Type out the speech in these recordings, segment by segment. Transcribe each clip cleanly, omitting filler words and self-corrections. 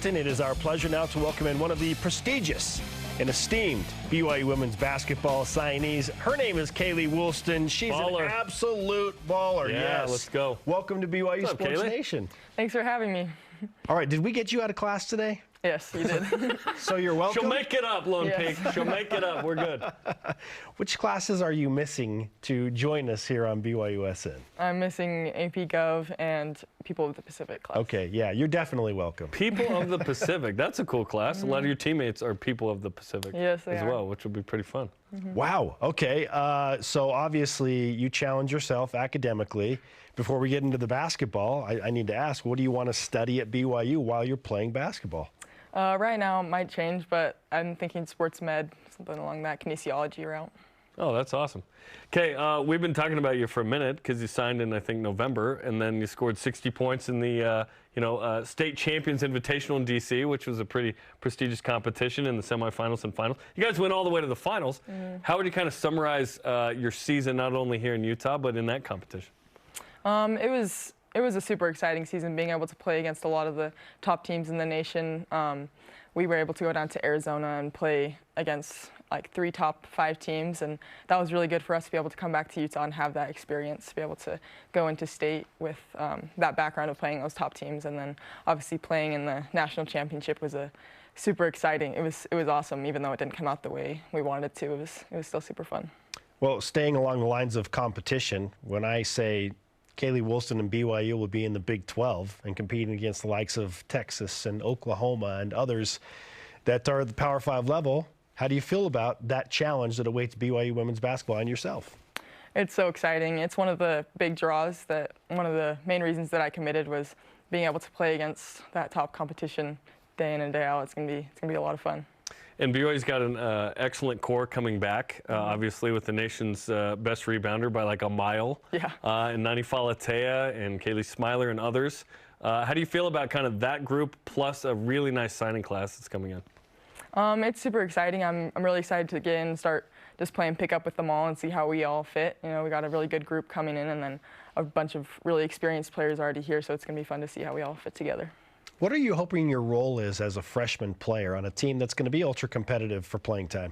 Woolston. It is our pleasure now to welcome in one of the prestigious and esteemed BYU women's basketball signees. Her name is Kailey Woolston. She's an absolute baller. Yeah, yes. Let's go. Welcome to BYU What's up, Sports Kailey? Nation. Thanks for having me. All right, did we get you out of class today? Yes, you did. So you're welcome. She'll make it up, Lone Yes. Pig. She'll make it up. We're good. Which classes are you missing to join us here on BYUSN? I'm missing AP Gov and People of the Pacific class. Okay, yeah, you're definitely welcome. People of the Pacific. That's a cool class. A lot of your teammates are people of the Pacific Yes, they as are. well, which will be pretty fun. Wow. Okay. So obviously you challenge yourself academically. Before we get into the basketball, I need to ask, what do you want to study at BYU while you're playing basketball? Right now it might change, but I'm thinking sports med, something along that kinesiology route. Oh, that's awesome. Okay, we've been talking about you for a minute because you signed in, I think, November, and then you scored 60 points in the State Champions Invitational in D.C., which was a pretty prestigious competition in the semifinals and finals. You guys went all the way to the finals. How would you kind of summarize your season, not only here in Utah, but in that competition? It was a super exciting season, being able to play against a lot of the top teams in the nation. We were able to go down to Arizona and play against like 3 top 5 teams, and that was really good for us to be able to come back to Utah and have that experience, to be able to go into state with that background of playing those top teams, and then obviously playing in the national championship was a super exciting. It was awesome, even though it didn't come out the way we wanted it to. It was still super fun. Well, staying along the lines of competition, when I say Kailey Woolston and BYU will be in the Big 12 and competing against the likes of Texas and Oklahoma and others that are at the Power 5 level, how do you feel about that challenge that awaits BYU women's basketball and yourself? It's so exciting. It's one of the big draws. That one of the main reasons that I committed was being able to play against that top competition day in and day out. It's gonna be a lot of fun. And BYU's got an excellent core coming back, obviously with the nation's best rebounder by like a mile. Yeah. And Nani Falatea and Kaylee Smiler and others. How do you feel about kind of that group plus a really nice signing class that's coming in? It's super exciting. I'm really excited to get in and start just playing pickup with them all and see how we all fit. You know, we got a really good group coming in, and then a bunch of really experienced players already here, so it's going to be fun to see how we all fit together. What are you hoping your role is as a freshman player on a team that's going to be ultra competitive for playing time?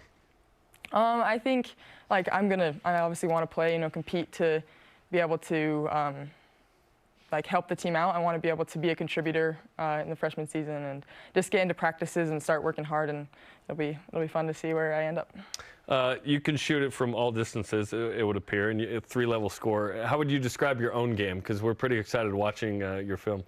I think like I obviously want to play, compete to be able to like help the team out. I want to be able to be a contributor in the freshman season and just get into practices and start working hard, and it'll be fun to see where I end up. You can shoot it from all distances, it would appear, and a 3-level score. How would you describe your own game? Because we're pretty excited watching your film.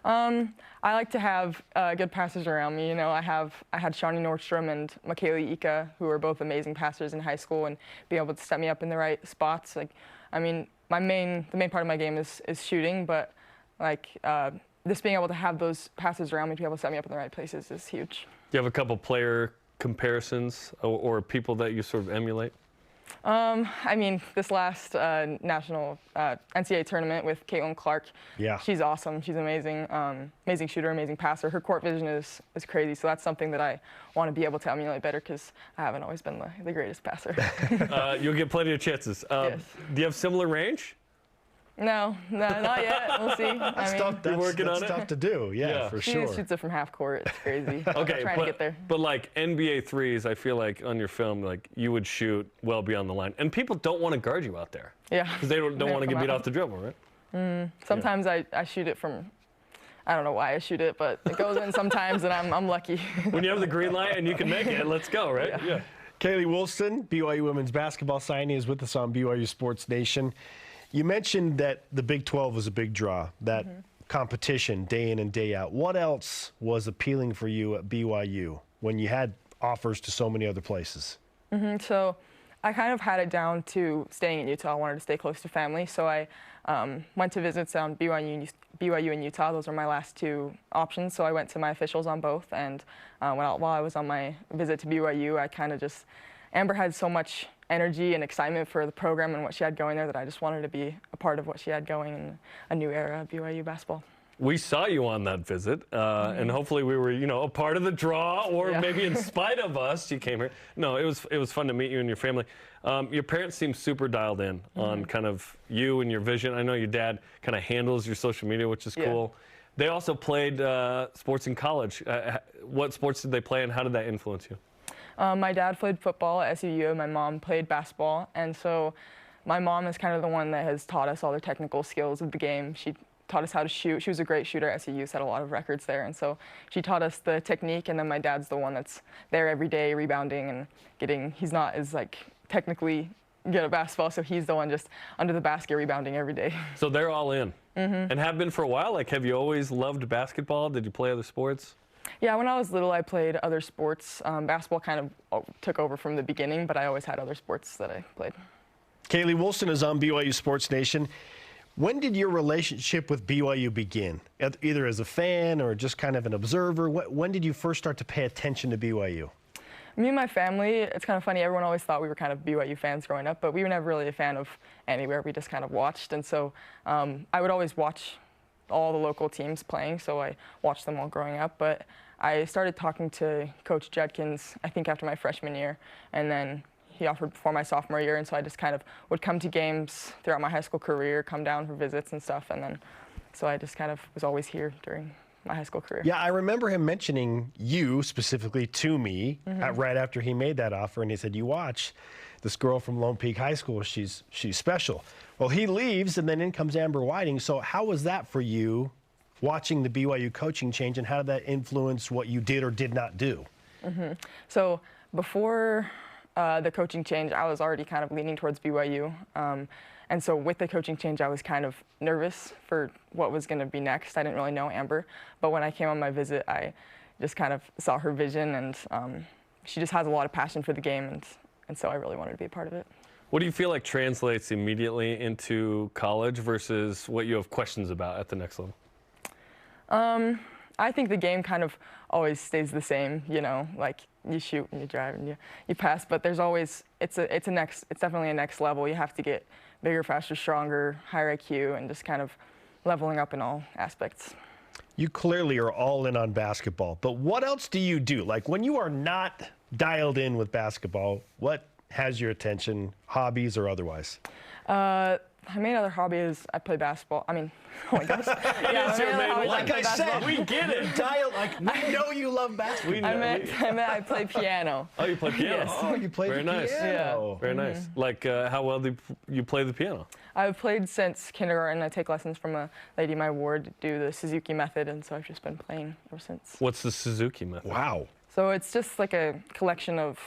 I like to have good passers around me. I had Shawnee Nordstrom and Michaela Ika, who were both amazing passers in high school, and be able to set me up in the right spots. The main part of my game is shooting, but just being able to have those passes around me to be able to set me up in the right places is huge. Do you have a couple player comparisons or people that you sort of emulate? This last national NCAA tournament with Caitlin Clark, yeah, she's awesome. She's amazing, amazing shooter, amazing passer. Her court vision is crazy, so that's something that I want to be able to emulate better, because I haven't always been the greatest passer. You'll get plenty of chances. Yes. Do you have similar range? No, not yet. We'll see. That's tough to do, yeah, for sure. She shoots it from half court. It's crazy. Okay, trying to get there. But like NBA threes, I feel like on your film, like you would shoot well beyond the line, and people don't want to guard you out there. Yeah. Because they don't want to get beat off the dribble, right? Sometimes I shoot it from. I don't know why I shoot it, but it goes in sometimes, and I'm lucky. When you have the green light and you can make it, let's go, right? Yeah. Kailey Woolston, BYU women's basketball signee, is with us on BYU Sports Nation. You mentioned that the Big 12 was a big draw, that competition day in and day out. What else was appealing for you at BYU when you had offers to so many other places? So I kind of had it down to staying in Utah. I wanted to stay close to family, so I went to visits on BYU and Utah. Those were my last 2 options, so I went to my officials on both. And while I was on my visit to BYU, I kind of just, Amber had so much energy and excitement for the program and what she had going there that I just wanted to be a part of what she had going in a new era of BYU basketball. We saw you on that visit, and hopefully we were, a part of the draw, or maybe in spite of us, you came here. No, it was fun to meet you and your family. Your parents seem super dialed in on kind of you and your vision. I know your dad kind of handles your social media, which is cool. They also played sports in college. What sports did they play, and how did that influence you? My dad played football at SUU, my mom played basketball, and so my mom is kind of the one that has taught us all the technical skills of the game. She taught us how to shoot. She was a great shooter at SUU, set a lot of records there, and so she taught us the technique, and then my dad's the one that's there every day rebounding and getting, he's not as like technically good at basketball, so he's the one just under the basket rebounding every day. So they're all in, and have been for a while. Like, have you always loved basketball? Did you play other sports? Yeah, when I was little, I played other sports. Basketball kind of took over from the beginning, but I always had other sports that I played. Kailey Woolston is on BYU Sports Nation. When did your relationship with BYU begin? Either as a fan or just kind of an observer? When did you first start to pay attention to BYU? Me and my family, it's kind of funny, everyone always thought we were kind of BYU fans growing up, but we were never really a fan of anywhere. We just kind of watched, and so I would always watch all the local teams playing, so I watched them all growing up. But I started talking to Coach Judkins, I think after my freshman year, and then he offered before my sophomore year, and so I just kind of would come to games throughout my high school career, come down for visits and stuff, and then so I just kind of was always here during my high school career. Yeah, I remember him mentioning you specifically to me right after he made that offer, and he said, "You watch this girl from Lone Peak High School, she's special." Well, he leaves, and then in comes Amber Whiting. So how was that for you, watching the BYU coaching change, and how did that influence what you did or did not do? So before the coaching change, I was already kind of leaning towards BYU. And so with the coaching change, I was kind of nervous for what was going to be next. I didn't really know Amber. But when I came on my visit, I just kind of saw her vision, and she just has a lot of passion for the game, and so I really wanted to be a part of it. What do you feel like translates immediately into college versus what you have questions about at the next level? I think the game kind of always stays the same, you know, like you shoot and you drive and you pass, but there's always, it's definitely a next level. You have to get bigger, faster, stronger, higher IQ, and just kind of leveling up in all aspects. You clearly are all in on basketball, but what else do you do? Like when you are not dialed in with basketball, what has your attention, hobbies or otherwise? My main other hobby is I play basketball. I mean, oh my gosh. Yeah, like I said, we get it. We know you love basketball. I meant I play piano. Oh, you play piano? Yes. Oh, you play Very the nice. piano. Yeah. Very nice. Like, how well do you play the piano? I've played since kindergarten. I take lessons from a lady in my ward to do the Suzuki method, and so I've just been playing ever since. What's the Suzuki method? Wow. So it's just like a collection of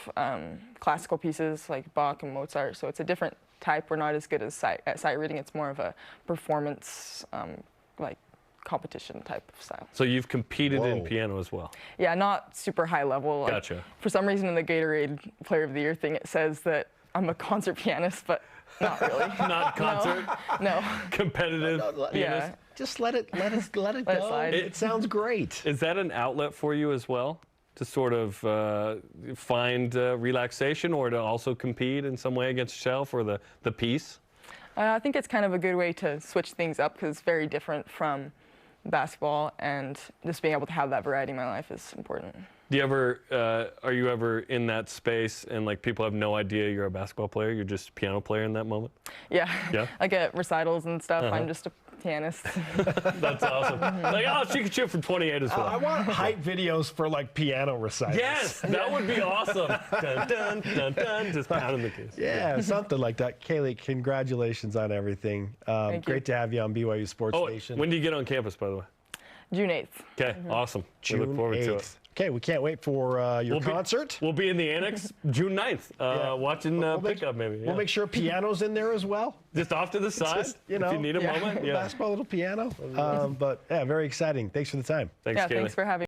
classical pieces like Bach and Mozart. So it's a different type. We're not as good as at sight reading. It's more of a performance, like competition type of style. So you've competed in piano as well? Yeah, not super high level. Like, Gotcha. For some reason in the Gatorade Player of the Year thing, it says that I'm a concert pianist, but not really. Not concert? No. Competitive pianist? Yeah. Just let it Let it go. slide. It sounds great. Is that an outlet for you as well? To sort of find relaxation, or to also compete in some way against yourself or the piece? I think it's kind of a good way to switch things up because it's very different from basketball, and just being able to have that variety in my life is important. Do you ever, are you ever in that space and like people have no idea you're a basketball player, you're just a piano player in that moment? Yeah. Yeah? Like at recitals and stuff, I'm just a pianist. That's awesome. Like, oh, she can shoot from 28 as well. I want hype videos for like piano recitals. Yes, that would be awesome. Dun, dun, dun, dun, just pounding the keys. Yeah, something like that. Kailey, congratulations on everything. Thank you. Great to have you on BYU Sports Nation. When do you get on campus, by the way? June 8th. Okay, awesome. We look forward to it. Okay, we can't wait for your concert. We'll be in the annex June 9th, watching pickup maybe. We'll make sure piano's in there as well. Just off to the side, Just, you know, if you need a moment. Yeah. Basketball, little piano. But yeah, very exciting. Thanks for the time. Thanks, Kailey. Thanks for having me.